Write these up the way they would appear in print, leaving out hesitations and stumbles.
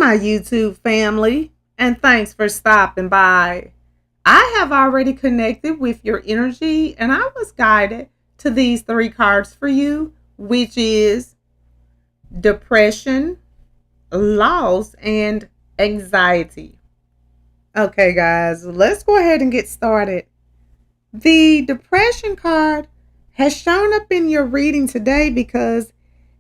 my YouTube family, and thanks for stopping by. I have already connected with your energy, and I was guided to these three cards for you, which is depression, loss, and anxiety. Okay, guys, let's go ahead and get started. The depression card has shown up in your reading today because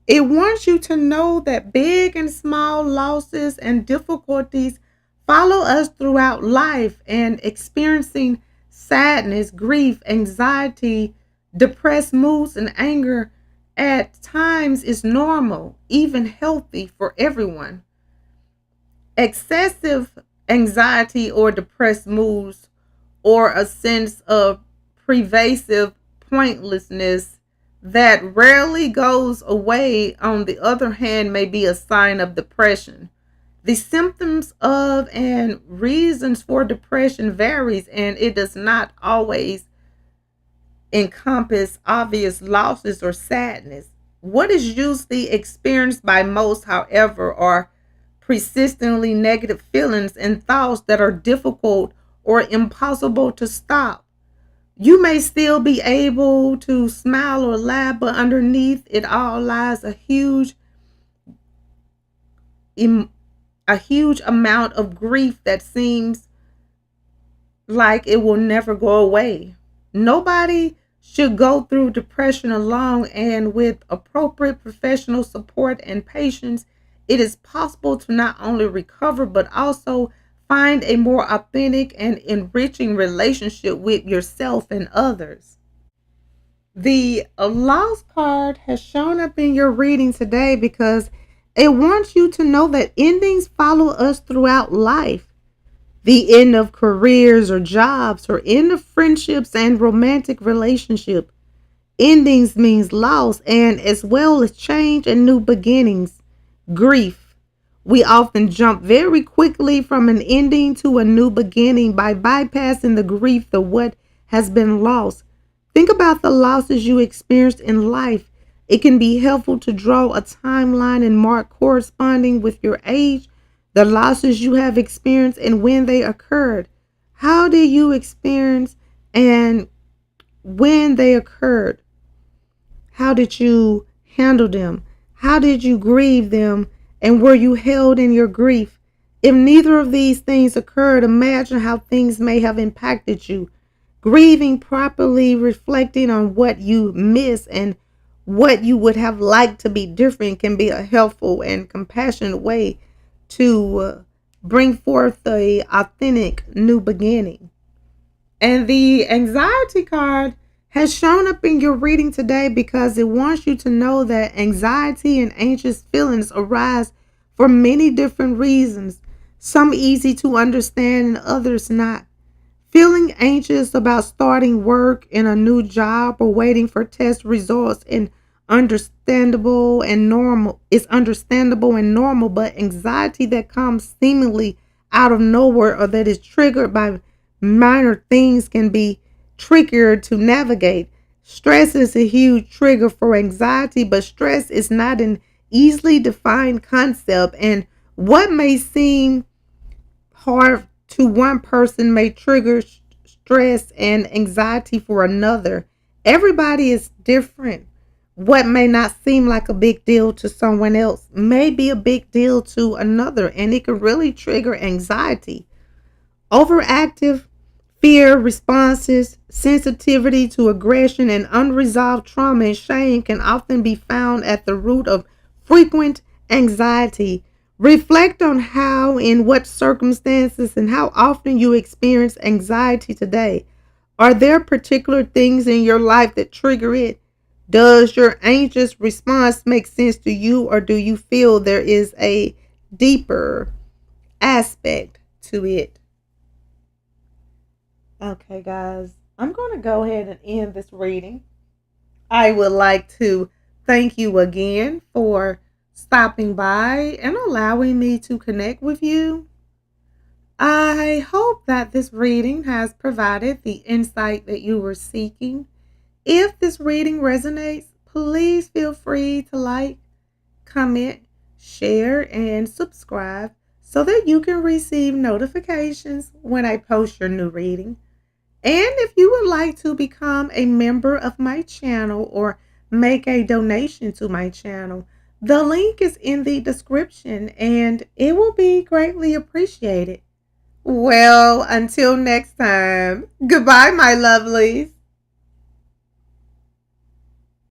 it wants you to know that big and small losses and difficulties follow us throughout life, and experiencing sadness, grief, anxiety, depressed moods, and anger at times is normal, even healthy for everyone. Excessive anxiety or depressed moods, or a sense of pervasive pointlessness that rarely goes away, on the other hand, may be a sign of depression. The symptoms of and reasons for depression varies, and it does not always encompass obvious losses or sadness. What is usually experienced by most, however, are persistently negative feelings and thoughts that are difficult or impossible to stop. You may still be able to smile or laugh, but underneath it all lies a huge amount of grief that seems like it will never go away. Nobody should go through depression alone, and with appropriate professional support and patience, it is possible to not only recover but also find a more authentic and enriching relationship with yourself and others. The lost card has shown up in your reading today because it wants you to know that endings follow us throughout life. The end of careers or jobs, or end of friendships and romantic relationship. Endings means loss, and as well as change and new beginnings. Grief. We often jump very quickly from an ending to a new beginning by bypassing the grief of what has been lost. Think about the losses you experienced in life. It can be helpful to draw a timeline and mark corresponding with your age, the losses you have experienced, and when they occurred. How did you experience and when they occurred? How did you handle them? How did you grieve them? And were you held in your grief? If neither of these things occurred, imagine how things may have impacted you. Grieving properly, reflecting on what you miss and what you would have liked to be different, can be a helpful and compassionate way to bring forth a authentic new beginning. And the anxiety card has shown up in your reading today because it wants you to know that anxiety and anxious feelings arise for many different reasons, some easy to understand and others not. Feeling anxious about starting work in a new job or waiting for test results and understandable and normal, but anxiety that comes seemingly out of nowhere or that is triggered by minor things can be trickier to navigate. Stress is a huge trigger for anxiety, but stress is not an easily defined concept, and what may seem hard to one person may trigger stress and anxiety for another. Everybody is different. What may not seem like a big deal to someone else may be a big deal to another, and it can really trigger anxiety. Overactive fear responses, sensitivity to aggression, and unresolved trauma and shame can often be found at the root of frequent anxiety. Reflect on how, in what circumstances, and how often you experience anxiety today. Are there particular things in your life that trigger it? Does your anxious response make sense to you, or do you feel there is a deeper aspect to it? Okay, guys, I'm going to go ahead and end this reading. I would like to thank you again for stopping by and allowing me to connect with you. I hope that this reading has provided the insight that you were seeking. If this reading resonates, please feel free to like, comment, share, and subscribe so that you can receive notifications when I post your new reading. And if you would like to become a member of my channel or make a donation to my channel, the link is in the description and it will be greatly appreciated. Well, until next time, goodbye, my lovelies.